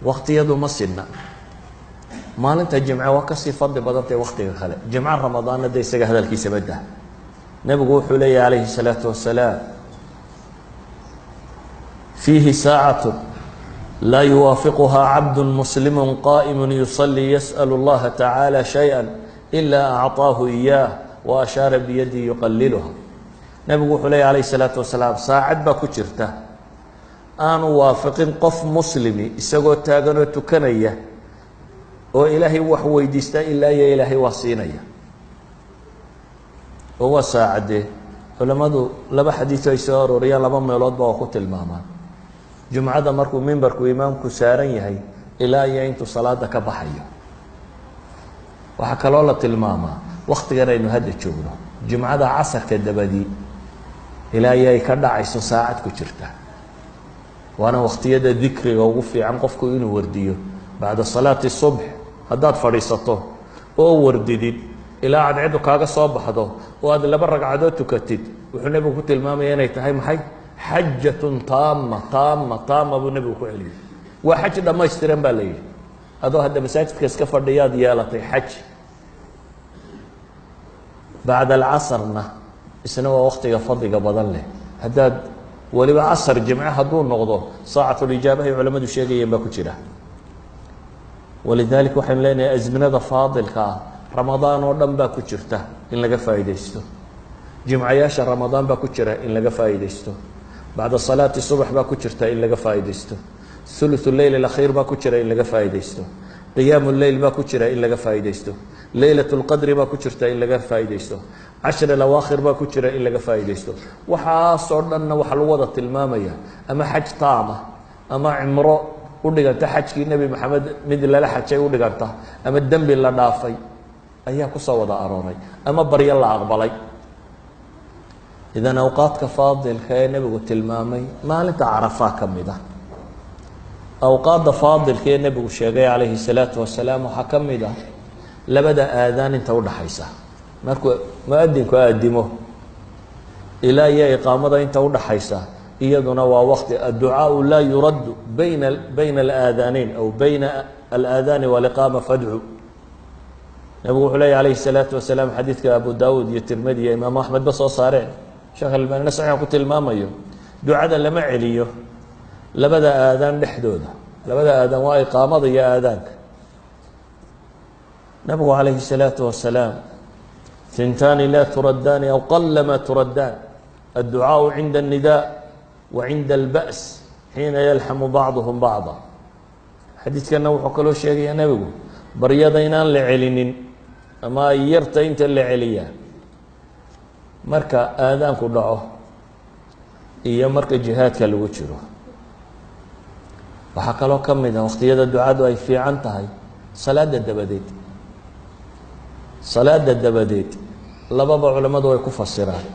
waqtiyadu ma sinna maalinta jimca waa kasii fadli badantay waqtiga kale jimca ramadaanna de isaga hadalkiisa badda nabigu wuxuu leeyahay calayhi salaatu wasalaam fiihi saacatu laa yuwaafiquhaa cabdu muslimu qaa'imu yusalii yas'alu allaha tacaala shayئa ilaa acطaahu iyaah wa ashaara biyadii yuqaliluha nabigu wuxuu leeyahy calayhi salaatu wasalaam saacad baa ku jirta aanu waafiqin qof muslimi isagoo taaganoo tukanaya oo ilaahay wax weydiista ilaa iyo ilaahay waa siinaya oo waa saacadee culamadu laba xadiiثo ay soo arooriyaan laba meeloodba waa ku tilmaamaan jumcada markuu mimbarku imaamku saaran yahay ilaa iyo intuu salaada ka baxayo waxaa kaloo la tilmaamaa waktigan aynu hadda joogno jumcada casarka dabadii ilaa iyo ay ka dhacayso saacad ku jirta waana waqtiyada dikriga ugu fiican qofku inuu wardiyo bacda salaati subx haddaad fadhiisato oo wardidid ilaa cadceedu kaaga soo baxdo oo aad laba ragcadood tukatid wuxuu nebigu ku tilmaamaya inay tahay maxay xajatun taama buu nebigu ku celiyey waa xaj dhammaystiran baa la yidhi adoo hadda masaajidka iska fadhiyaad yeelatay xaj bacda alcasrna isna waa waqtiga fadliga badan leh haddaad weliba casar jimce hadduu noqdo saacatulijaabahay culamadu sheegayeen baa ku jira walidalik waxaynu leenahay azminada faadilka ah ramadaan oo dhan baa ku jirta in laga faa'iidaysto jimcayaasha ramadaan baa ku jira in laga faa'iidaysto bacda salaati subax baa ku jirta in laga faa'iidaysto thuluthu leyl alakhiir baa ku jira in laga faa'iidaysto qiyaamu leyl baa ku jira in laga faa'iidaysto leylat lqadri baa ku jirta in laga faa'iidaysto cashar alawaakhir baa ku jira in laga faa'iidaysto waxaasoo dhanna waxaa lagu wada tilmaamaya ama xaj taama ama cimro u dhiganta xajkii nebi maxamed mid lala xajay u dhiganta ama dembi la dhaafay ayaa kusoo wada arooray ama baryo la aqbalay idan awqaadka faadilka ee nebigu tilmaamay maalinta carafaa ka mid ah awqaadda faadilka ee nebigu sheegay calayhi salaatu wasalaam waxaa ka mid ah labada aadaan inta udhaxaysa markuu mu-adinku aadimo ilaa iyo iqaamada inta udhaxaysa iyaduna waa waqti adducaau laa yuraddu bayna alaadaanayn aw bayna alaadaani waliqaama fadcu nebigu wuxuu leeya calayhi salaatu wasalaam xadiidka abu daawuud iyo tirmidi iyo imaamu axmed ba soo saareen sheekh albaanina saxiix ku tilmaamayo ducada lama celiyo labada aadaan dhexdooda labada aadaan waa iqaamada iyo aadaanka nabigu calayhi salaatu wasalaam ثنتان لا تردان أو قلما تردان الدعاء عند النداء وعند البأس حين يلحم بعضهم بعضا حديث كان وحو كلو شيغي يا نبي بريدينان لعلنين أما يرت انت لعليا marka aadaanku dhaco iyo marka jihaadka lagu jiro waxa kaloo kamid ah waqtiyada ducadu ay fiican tahay salaada dabadeed lababa culimadu way ku fasiraan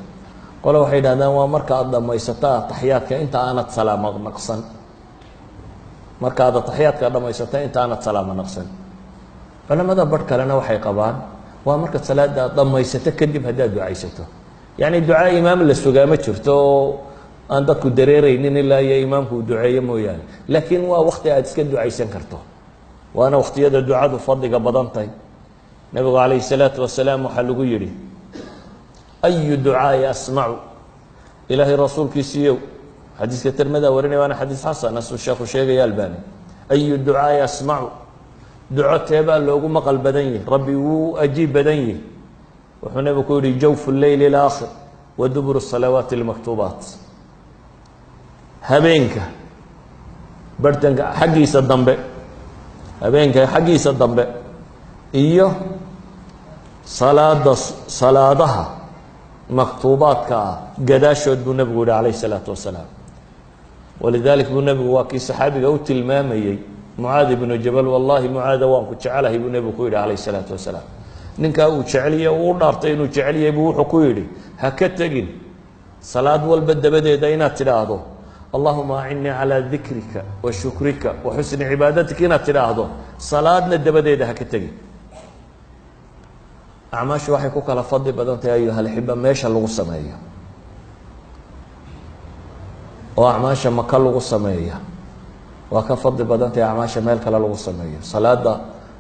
qolo waxay yiraahdaan waa marka aad dhamaysataa taxiyaadka inta aanad salaamo naqsan marka aad taxiyaadka dhamaysataa inta aanad salaamo naqsan culimada bar kalena waxay qabaan waa marka salaada dhamaysato kadib hadaa ducaysato يعني دعاء إمام للسجامة ما شرته عندك دريرين إن الله يا إمامك دعاء مويان لكن وقت أتسكت دعاء سنكرته وأنا وقت هذا الدعاء فضل قبضانتي نبي عليه الصلاة والسلام وحلو يري أي دعاء أسمع إلهي رسول كيسيو حديث كتير مدى ورني وأنا حديث حسن نفس الشيخ وشيخ يالباني أي دعاء أسمع دعاء تبع لو مقل بدني ربي وأجيب بدني وحنا بقول جوف الليل الآخر ودبر الصلوات المكتوبات هبينك برتنك حقي صدمب هبينك حقي صدمب إيوه صلاتها مكتوبات قداشود بنبي عليه الصلاة والسلام ولذلك بنبي واكي صحابي قوت المامي معاذ بن جبل والله معاذ وانك جعله بنبي عليه الصلاة والسلام ninka uu jeceliyo uu dhaartay inuu jeceliyo buu wuxuu ku yiri ha ka tagin salaad walba dabadeeda inaad tiraahdo Allahumma a'inni ala dhikrika wa shukrika wa husni ibadatika inaad tiraahdo salaadna dabadeeda ha ka tagin acmaash waxay ku kala fadli badan tahay ayuha alhiba meesha lagu sameeyo oo acmaasha maka lagu sameeyo وكفضل بدنتي أعماش مالك لا لغو سمية صلاة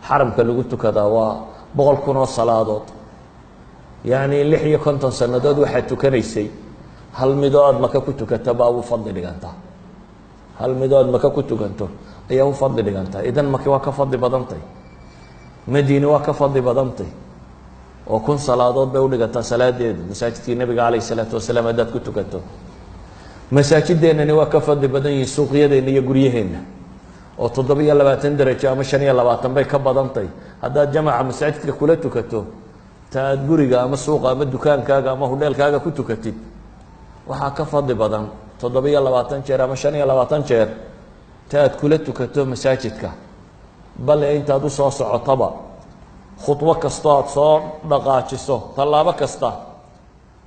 حرم كاللغو كذا وبغل كنو صلاة يعني اللحية كنت سندود واحد تكنيسي هل مداد ما كنت كتبا وفضل لغانتا هل مداد ما كنت كنتو أيه وفضل لغانتا إذن ما كوا كفضل بدنتي مدينة وكفضل بدنتي وكن صلاة بولغانتا صلاة دي مساجد النبي عليه الصلاة والسلام أدات كنت كنتو masaajideennani waa ka fadli badan yihiin suuqyadeena iyo guryaheenna oo 720 darajo ama 520 bay ka badantay haddaad jamaca masaajidka kula tukato taad guriga ama suuqa ama dukaankaaga ama hoteelkaaga ku tukatid waxaa ka fadli badan 720 jeer ama 520 jeer taad kula tukato masaajidka bal intaad u soo socotaba khutwa kasta aad soo dhaqaajiso tallaabo kasta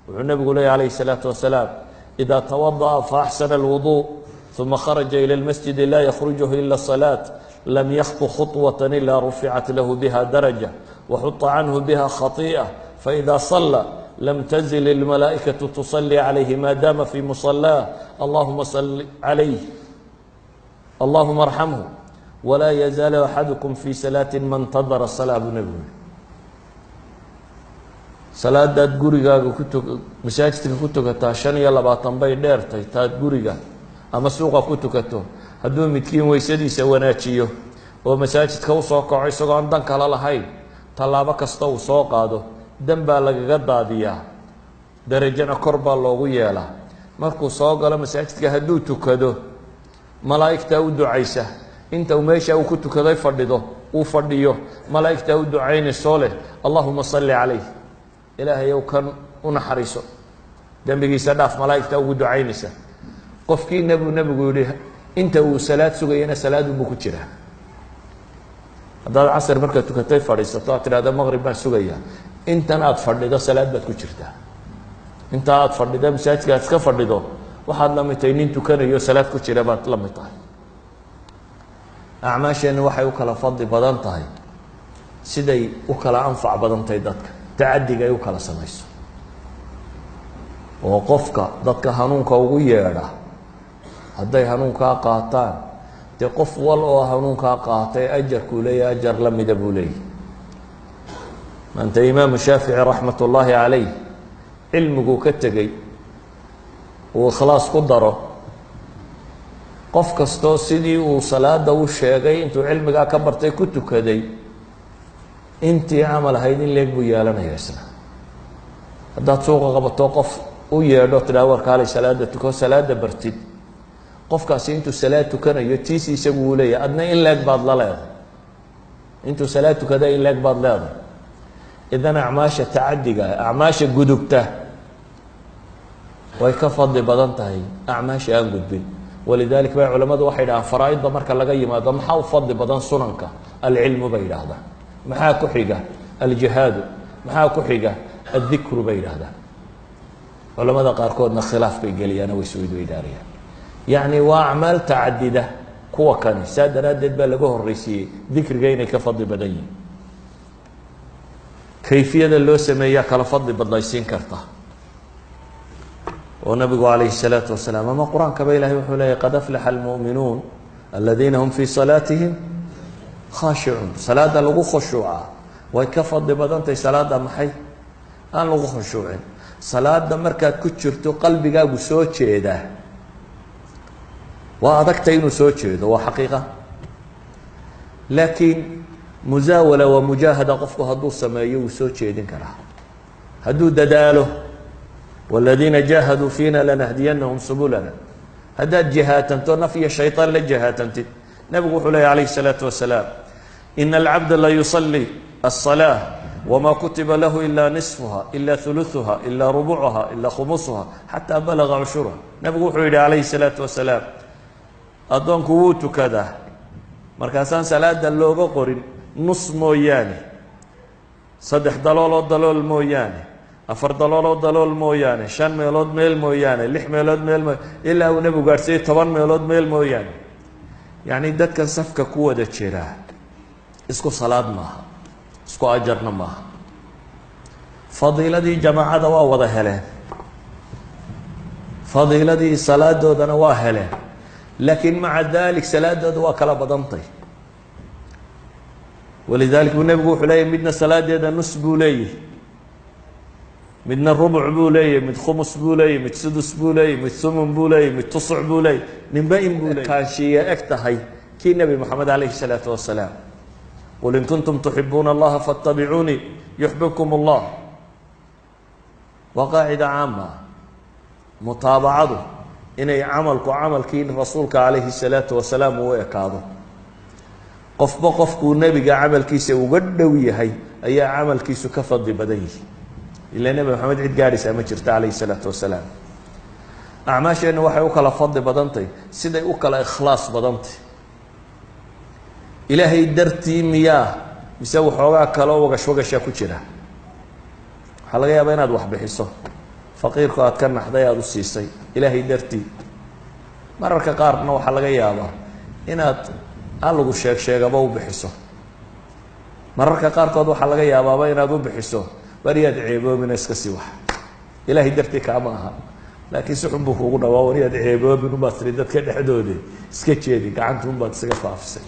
wuxuu nabigu leeyahay alayhi salaatu wasalaam إذا توضأ فأحسن الوضوء ثم خرج إلى المسجد لا يخرجه إلا الصلاة لم يخطو خطوة إلا رفعت له بها درجة وحط عنه بها خطيئة فإذا صلى لم تزل الملائكة تصلي عليه ما دام في مصلاه اللهم صل عليه اللهم ارحمه ولا يزال أحدكم في صلاة ما انتظر الصلاة بنبي salaadaad gurigaaga ku masaajidka ku tukataa 25 bay dheertay taad guriga ama suuqa ku tukato hadduu midkiin weysadiisa wanaajiyo oo masaajidka u soo kaco isagoo aan dan kala lahayn tallaabo kasta uu soo qaado dan baa lagaga daadiyaa darajana kor baa loogu yeelaa markuu soo galo masaajidka hadduu tukado malaa'igta u ducaysa inta uu meesha uu ku tukaday fadhiyo malaa'igta u ducaynayso leh allahumma salli alayhi إلهي وكان ونحرسه دمبي سداف ملائكة ودعينسه قفكي نبي يقول أنت وصلاة سجينا صلاة بكتيرة هذا العصر مركز تكتب فريسة طاعت هذا المغرب ما سجيا أنت أنا أتفرد ده صلاة بكتيرة أنت أتفرد ده مساعد كأسك فرد ده واحد لما تينين تكن يو صلاة كتيرة بات لما طاي أعماش إنه واحد وكلا فضي بدن طاي سيدي وكلا أنفع بدن تيدتك تعدي جاي وكلا سميسو وقفك ضدك هنونك وغيرة هدي هنونك قاطان تقف والله هنونك قاطي أجر كولي أجر لم يدبولي أنت إمام الشافعي رحمة الله عليه علمك كتجي وخلاص قدره قفك استوسدي وصلاة دوش جاي أنتو علمك كبرتي كتو كدي أنت عمل هيدي اللي بويا لنا يسنا هذا سوق قبل توقف ويا دكتور أول قال صلاة تكون صلاة برتد قف كاسين صلاة كنا يتيسي يسوي لي أدنى إلا بعض لا أنتو صلاة كذا إلا بعض لا إذا أعماش تعدي أعماش جدوبته ويكفض بدنته أعماش أنجد بين ولذلك بقى علماء واحد عن فرائض ضمرك لقي ما ضم حاول فض بدن سننك العلم بين هذا maxaa ku xiga aljihaad maxaa ku xiga adikru bayraada culimada qaarkoodna khilaaf bay galiyaan way soo weydaariyaan yani waa acmaal tacadida kuwa kan saadaradeed baa laga horeysiyay dikriga inay ka fadli badan yihiin kayfiyada loo sameeyaa kala fadli badlaysiin karta oo nabigu alayhi salaatu wasalaam ama quraanka ba ilaahay wuxuu leeyahay qad aflaha almu'minuun alladheena hum fi salatihim خاشعون صلاة لغو خشوعة ويكفض بدنتي صلاة محي أنا لغو خشوعين صلاة مركات كتشرتو قلبي قاقو سوچي ده وهذاك تينو سوچي ده وحقيقة لكن مزاولة ومجاهدة قفكو هدو سمايو سوچي دين كرا هدو دداله والذين جاهدوا فينا لنهدينهم سبلنا هذا جهات انتو نفي الشيطان للجهات انت نبي عليه الصلاة والسلام إن العبد لا يصلي الصلاة وما كتب له إلا نصفها إلا ثلثها إلا ربعها إلا خمسها حتى بلغ عشرها نبي عليه الصلاة والسلام أدون كوت كذا مركزان صلاة اللوغو قرن نص موياني صدح ضلال موياني أفر ضلال موياني شان ميلود ميل موياني لح ميلود ميل إلا ونبي قارسي 8 ميلود ميل موياني يعني دتك صفك قوة دتشيرا اسكو صلاة معها اسكو أجرنا معها فضيلة دي جماعة دوا وضع هلين فضيلة دي صلاة دو دنا واهلين لكن مع ذلك سلاد وكلا بدنطي ولذلك النبي يقول لي مدنا سلاد هذا نص بوليه مدنا الربع بوليه مد خمس بوليه مد سدس بوليه مد ثمن بوليه مد تسع بوليه من باين بوليه كان شيء اكتهي كي النبي محمد عليه الصلاة والسلام قل إن كنتم تحبون الله فاتبعوني يحببكم الله وقاعدة عامة متابعته إني عمل كين رسولك عليه الصلاة والسلام ويكاده قف بقفكو النبي عمل كيس وقدوي هي أي عمل كيس كفض بديه إلا النبي محمد عيد قارس أمجرت عليه الصلاة والسلام أعماشي أنه وحي أكل فض بدنتي سيدي أكل إخلاص بدنتي إلهي درتي مياه يسوي حوغا كلو وغشوغشا كجيرا waxa laga yaabaa inaad wax bixiso faqiirku aad ka naxday aad u siisay ilaahay dartii mararka qaarna waxa laga yaabaa inaad alagu sheegaba u bixiso mararka qaarkood waxa laga yaabaa inaad u bixiso bariyaad ceeboobin iska sii wax ilaahay dartii kaama aha laakiin si xubbu ugu dhawaa wariyaad ceeboobin u baasri dadka dhexdooda iska jeedi gacantu baad isaga faafisay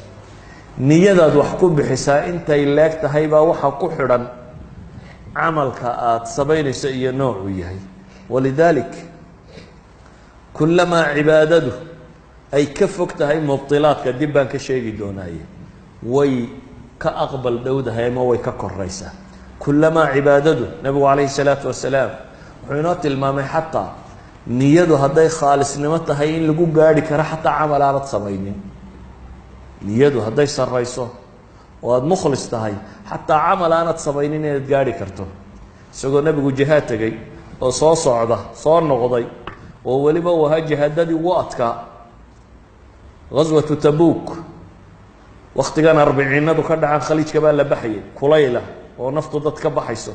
niyadaad wax ku bixisaa intay leeg tahay baa waxa ku xidhan عملك سبين سئي نوع يهي ولذلك كلما عبادته أي كفكت هاي مبطلات كدبان كشيء دوناي وي كأقبل دودة هاي ما وي ككريسة كلما عبادته نبي عليه الصلاة والسلام حينات المامي حتى نيده هداي خالص نمت هاي اللي جو قاري كره حتى عمل على صبينين نيده هداي سر رئيسه واد مخلص تهي حتى عمل أنا تصبينين يتجاري كرتو سجوا نبي جهات جاي وصاص عضة صار نقضي وولي بوها جهاد دي واتكا غزوة تبوك وقت كان 40 ندو كان عن خليج كبال لبحية كليلة ونفط ضد كبحيسو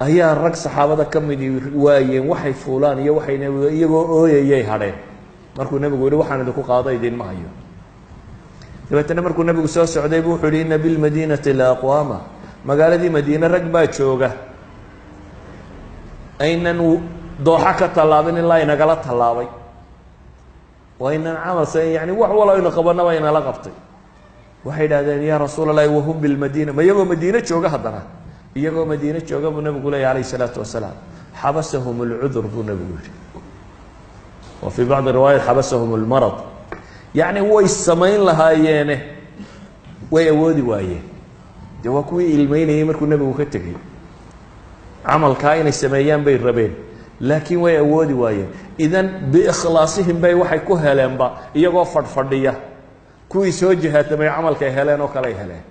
هي الرق صحابة كم دي واي وحي فلان يا وحي نبي يجو يا هذين مركو نبي يقول وحنا دكوا قاضي دين ما هيو dabeetana markuu nabigu soo socday buu wuxuu yidhi inna bilmadiinati la aqwaama magaaladii madiina rag baa jooga aynan dooxa ka tallaabin ilaa inagala tallaabay waa inaan camal sayn yani wax walo aynu qabanaba inala qabtay waxay yidhahdeen yaa rasuulalahi wahum bilmadiina ma iyagoo madiina jooga haddana iyagoo madiina jooga buu nabigu leeyahy calayhi salaatu wasalaam xabasahum alcudur buu nabigu yidhi wa fii bacdi riwaayat xabasahum almarad يعني هو السمين لها يانه ويودي وايه جواكوي المين هي مركو النبي وكتجي عمل كائن السميان بين ربين لكن ويودي وايه إذن بإخلاصهم بي وحي كهلان با يجوا فردية كوي سوجها تبي عمل كهلان وكلي هلان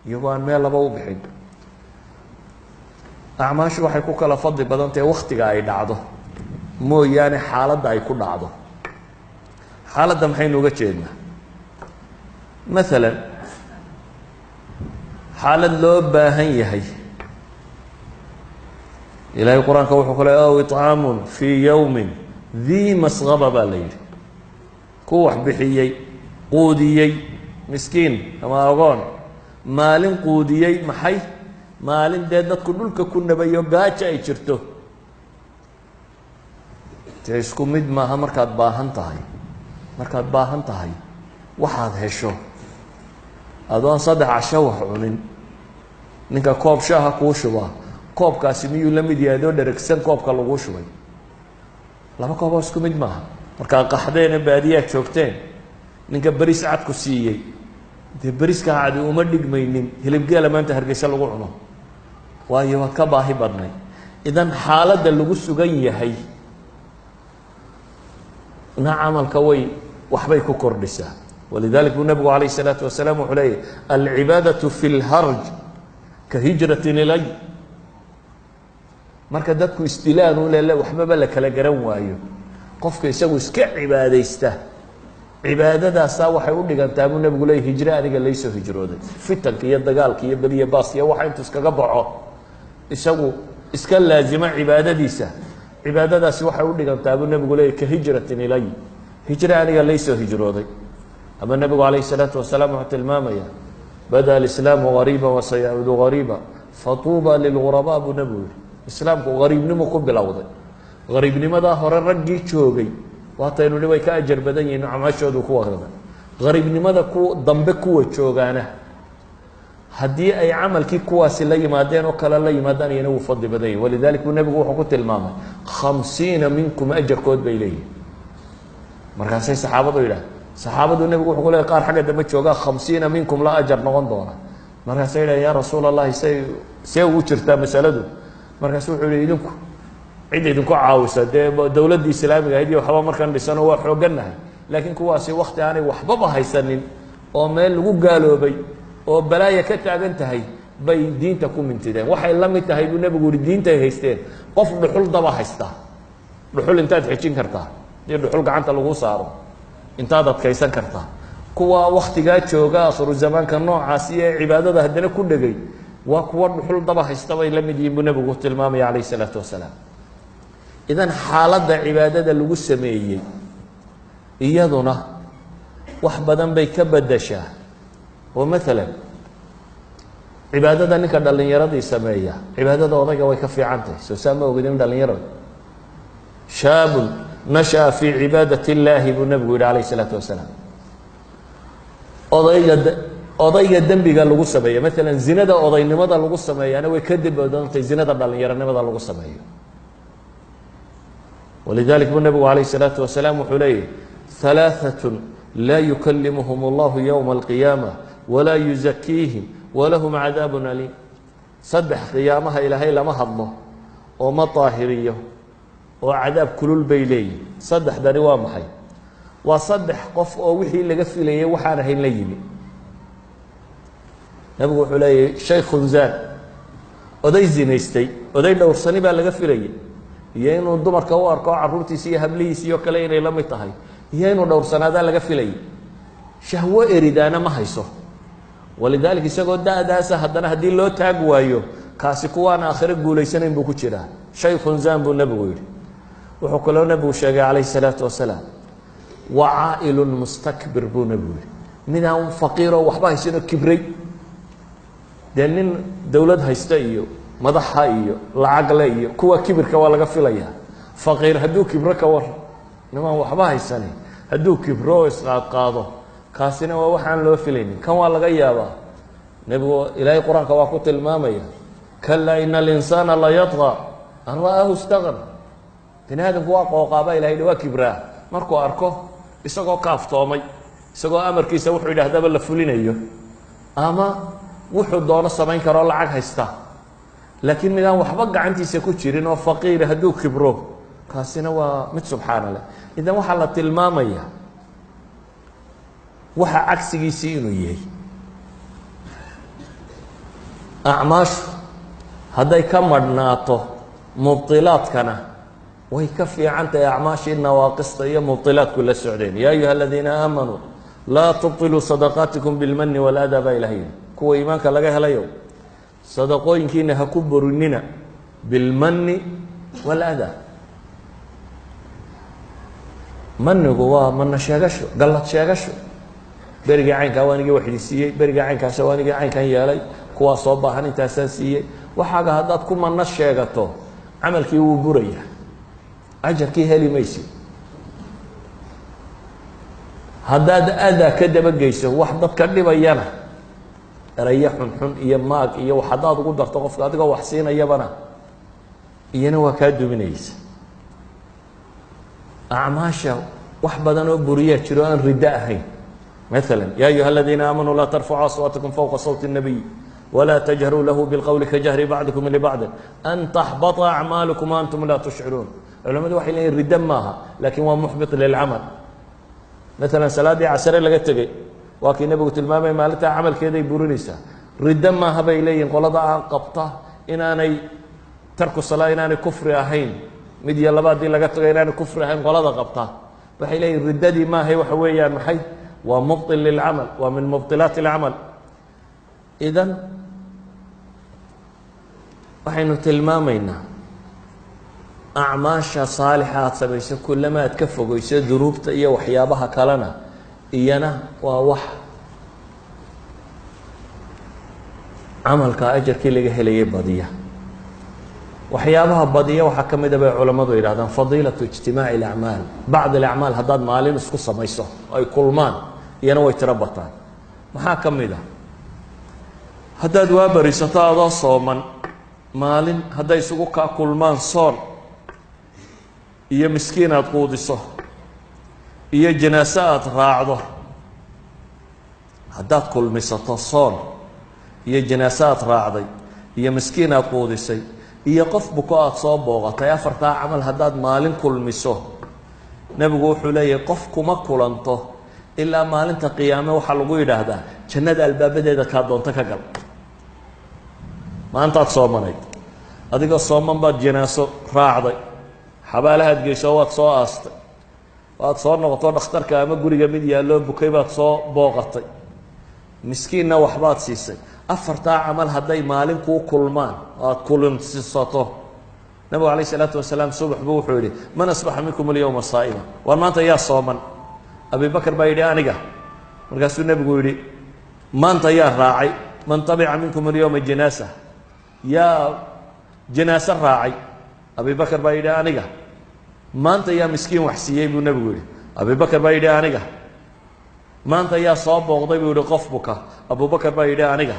يجوا أن ما لبوا بحين أعماش وحي كوكلا فضي بدن تي وقت قاعد عضو مو يعني حالة دا يكون عضو حالة محين وجهنا مثلا حالة لو باهي هي إلهي القرآن كوحو قال أو إطعام في يوم ذي مسغبة بالليل كوح بحيي قوديي مسكين كما أقول مال قوديي محي مال دادت كلك كنا بيو قاچا يشرتو تيسكو مد ما همركات باهن تهي markaad baahan tahay waxaad hesho adoon saddex casho wax cunin ninka koob shaaha kuu shuba koobkaasi miyuu la mid yahay adoo dheragsan koobka lagu shubay laba koob oo isku mid maaha markaa qaxdeen baadiyaad joogteen ninka bariis cad ku siiyey dee bariiska cadi uma dhigmaynin hilibgeela maanta hargeysa lagu cuno waayo waad ka baahi badnay idan xaaladda lagu sugan yahay نعم الكوي وحبيك كردسة ولذلك النبي عليه الصلاة والسلام عليه العبادة في الهرج كهجرة إلي marka dadku istilaan u leeyahay waxba la kala garan waayo qofka isagu iska cibaadeysta cibaadadaas waxay u dhigantaa inuu nabigu leeyahay hijra aniga leeyso hijrooday fitanka iyo dagaalka iyo badiya baas iyo waxa inta iskaga baxo isagu iska laazima cibaadadiisa cibaadadaas waxay u dhigantaa inuu nabigu leeyahay ka hijratin ilay hijra aniga leeyso hijrooday ama nabigu alayhi salatu wasalaam wuxuu tilmaamaya bada al-islam ghariba wa sayaudu ghariba fatuba lil ghuraba abu nabi islaamku gariibnimo ku bilowday gariibnimada hore raggii joogay waataynu way ka ajar badan yihiin acmaashoodu ku waqda qariibnimada ku dambe kuwa joogaana haddii ay camalkii kuwaasi la yimaadeen oo kale la yimaadaan iyana wuu fadli badan yahay walidaalika buu nebigu wuxuu ku tilmaamay 50 minkum ajarkood bay leeyihin markaasay saxaabadu yidhaah saxaabadu nebigu wuxuu ku leeyahay qaar xagga dambe joogaa 50 minkum la ajar noqon doona markaasay yidhaah yaa rasuul allahi see ugu jirtaa masaladu markaasu wuxuu yihi idinku cid idinku caawisa dee dowladdii islaamiga ahayd iyo waxba markaan dhisano waa xooganahay laakiin kuwaasi wakti aanay waxbaba haysanin oo meel lagu gaaloobay oo balaaya ka taagan tahay bay diinta ku mintideen waxay la mid tahay buu nebigu yihi diintay haysteen qof dhuxul daba haysta dhuxul intaad xejin kartaa dee dhuxul gacanta lagu saaro intaad adkaysan kartaa kuwa waktigaa jooga akhiru zamaanka noocaasi ee cibaadada haddana ku dhegay waa kuwa dhuxul daba haysta bay la mid yihiin buu nebigu tilmaamaya calayhi salaatu wasalaam idan xaaladda cibaadada lagu sameeyey iyaduna wax badan bay ka bedeshaa oo maalan cibaadada ninka dhallinyaradii sameeya cibaadada odayga way ka fiican tahay soo saa ma ogidin dhallinyarada shaabun nasha'a fii cibaadati illaahi buu nebigu yihi calayhi salaatu wasalaam odayga dembiga lagu sameeya maalan zinada odaynimada lagu sameeyaana way ka dib badan tahay zinada dhallinyaronimada lagu sameeyo ولذلك النبي عليه الصلاة والسلام وحليه 3 لا يكلمهم الله يوم القيامة ولا يزكيهم ولهم عذاب أليم صدح قيامها إلى هي لما هضمه وما طاهريه وعذاب كل البيلي صدح ده روام حي وصدح قف وحي اللي قفل لي وحانه الليلي نبي وحليه شيخ زان ودي زينيستي ودي لو صنيبه اللي قفل لي iyo inuu dumarka u arko caruurtiisa iyo hablihiisa iyo kale inay la mid tahay iyo inuu dhowrsanaada laga filayay shahwo eridaana ma hayso walidaalika isagoo daadaasa haddana haddii loo taag waayo kaasi kuwaan aakhiro guulaysanayn buu ku jiraa shaykhun zaan buu nebigu yidhi wuxuu kaloo nebigu sheegay calayhi salaatu wasalaam wacaa'ilun mustakbir buu nebigu yidhi midaan faqiiroo waxba haysanoo kibray dee nin dowlad haysta iyo madaxa iyo lacagle iyo kuwa kibirka waa laga filayaa faqiir hadduu kibro ka war nimaan waxba haysanin hadduu kibro isqaadqaado kaasina waa waxaan loo filaynin kan waa laga yaabaa nebigu ilaahay qur-aanka waa ku tilmaamaya kallaa ina alinsaana la yadqa an ra'aahu istaqna bini aadamku waa qooqaaba ilahay waa kibraa markuu arko isagoo kaaftoomay isagoo amarkiisa wuxuu yidhaahdaba la fulinayo ama wuxuu doono samayn karoo lacag haysta laakiin midaan waxba gacantiisa ku jirin oo faqiir hadduu kibro kaasina waa mid subxaana leh idan waxaa la tilmaamaya waxa cagsigiisii inuu yahay acmaashu hadday ka madhnaato mubtilaadkana way ka fiican tahay acmaashii nawaaqista iyo mubtilaadku la socdeen yaa ayuha aladiina aamanuu laa tubtiluu sadaqaatikum bilmani waladaa baa ilahay kuwa iimaanka laga helayo sadaqooyinkiina ha ku borinina bilmani waladaa manigu waa mana sheegasho gallad sheegasho berigii caynkaa waa nigii waxdi siiyey berigii caynkaasa waa nigii caynkan yeelay kuwaa soo baahan intaasaan siiyey waxaaga haddaad ku mana sheegato camalkii wuu buraya ajarkii heli maysid haddaad adaa ka dabageyso wax dadka dhibayana erayo xunxun iyo maag iyo wax haddaad ugu darto qofka adigoo wax siinayabana iyana waa kaa duminaysa acmaasha wax badan oo buriyaa jiro aan riddo ahayn مثلا يا أيها الذين آمنوا لا ترفعوا أصواتكم فوق صوت النبي ولا تجهروا له بالقول كجهر بعضكم لبعض أن تحبط أعمالكم وأنتم لا تشعرون العلماء waxay leeyihiin riddo maaha laakiin waa muxbit lilcamal مثلا salaadii casare laga tegey waa kii nebigu tilmaamay maalintaa camalkeeday burinaysaa riddo maaha bay leeyihiin qolada aan qabta inaanay tarku salaa inaanay kufri ahayn mid iyo laba haddii laga tago inaanay kufri ahayn qolada qabta waxay leeyihiin riddadii maahay waxa weeyaan maxay ومبطل للعمل ومن مبطلات العمل إذن waxaynu tilmaamaynaa acmaasha saalixa aad samayso kullama aad ka fogeyso dunuubta iyo waxyaabaha kalena iyana waa wax camalka ajarkii laga helayay badiya waxyaabaha badiya waxaa ka mid a bay culammadu yidhahdaan fadiilatu ijtimaaci alacmaal bacd alacmaal haddaad maalin isku samayso ay kulmaan iyana way tiro bataan maxaa ka mid ah haddaad waa barisato adoo sooman maalin hadday isugu kaa kulmaan soon iyo miskiin aad quudiso iyo janaaso aad raacdo haddaad kulmisato soon iyo janaaso aad raacday iyo miskiin aad quudisay iyo qof buko aad soo booqatay afartaa camal haddaad maalin kulmiso nebigu wuxuu leeyahay qof kuma kulanto ilaa maalinta qiyaame waxaa lagu yidhaahdaa jannada albaabadeeda kaa doonto ka gal maantaad soomanayd adigoo sooman baad janaaso raacday xabaalahaad geyso waad soo aastay waad soo noqoto dhakhtarka ama guriga mid yaalloo bukay baad soo booqatay miskiinna waxbaad siisay afartaa camal hadday maalin kuu kulmaan oo aad kulinsisato nabigu calayh isalaatu wasalaam subax buu wuxuu yidhi man asbaxa minkum alyawma saa'ima war maanta yaa sooman abi bakar baa yidhi aniga markaasuu nebigu yidhi maanta yaa raacay man tabica minkum alyawma janaasa yaa janaaso raacay abi bakar baa yidhi aniga maanta yaa miskiin wax siiyey buu nebigu yidhi abi bakar baa yidhi aniga maanta yaa soo booqday buu yihi qof buka abubakar baa yidhi aniga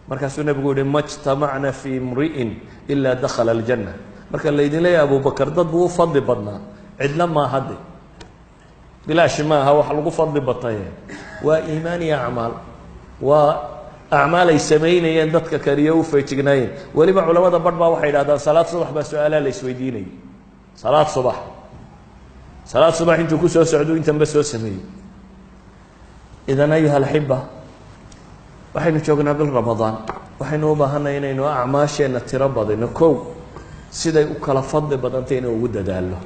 markaasuu nebigu yihi ma jtamacna fii imri'in ilaa dakhala aljanna marka laydin leeyahay abubakar dad buu u fadli badnaa cidna maa hadde bilaashi ma aha wax lagu fadli bataye waa iimaan iyo acmaal waa acmaal ay samaynayeen dadka kaliya u feejignaayeen weliba culamada badh baa waxay idhahdaan salaad subax baa su-aalaha la isweydiinayay salaad subax intuu ku soo socdo intanba soo sameeyey idan ayuha alxiba waxaynu joognaa bil ramadaan waxaynu u baahanay inaynu acmaasheenna tiro badino kow siday u kala fadli badantay inuu ugu dadaallo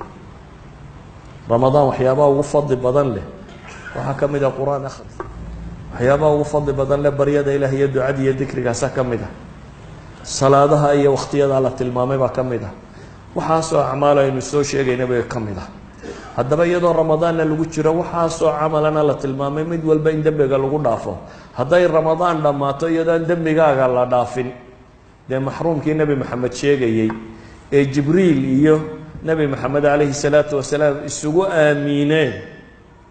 ramadaan waxyaabaha ugu fadli badan leh waxaa ka mid ah qur-aan akhris waxyaabaha ugu fadli badan leh baryada ilaah iyo ducada iyo dikrigaasaa ka mid ah salaadaha iyo wakhtiyada la tilmaamay baa ka mid ah waxaasoo acmaal aynu soo sheegayna bay ka mid ah haddaba iyadoo ramadaanna lagu jiro waxaasoo camalana la tilmaamay mid walba in dembiga lagu dhaafo hadday ramadaan dhammaato iyadoon dembigaaga la dhaafin dee maxruumkii nebi maxamed sheegayey ee jibriil iyo nebi maxamed calayhi salaatu wasalaam isugu aamiineen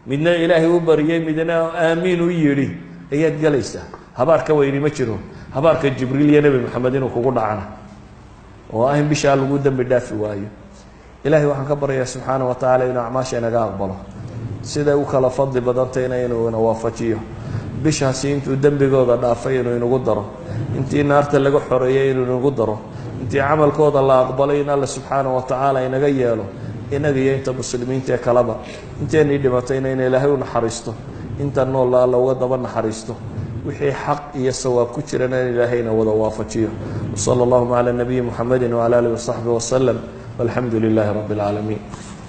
midna ilaahay u bariyey midna aamiin u yidhi ayaad gelaysaa habaar ka weyni ma jiro habaarka jibriil iyo nebi maxamed inuu kugu dhacana oo ah in bishaa lagu dembi dhaafi waayo ilaahay waxaan ka baryayaa subxaana wa tacaala inuu acmaasha inaga aqbalo siday u kala fadli badantayna inuu ina waafajiyo bishaasi intuu dembigooda dhaafay inuu inagu daro intii naarta laga xoreeyey inuu inagu daro intii camalkooda la aqbalay in alla subxaana wa tacaala inaga yeelo inaga iyo inta muslimiinta ee kaleba inteennii dhimatayna in ilaahay u naxariisto inta noolla alla uga daba naxariisto wixii xaq iyo sawaab ku jirana in ilaahayna wada waafajiyo wasala allahuma cala nabiyi muxamedin wacala alihi wasaxbihi wasalam والحمد لله رب العالمين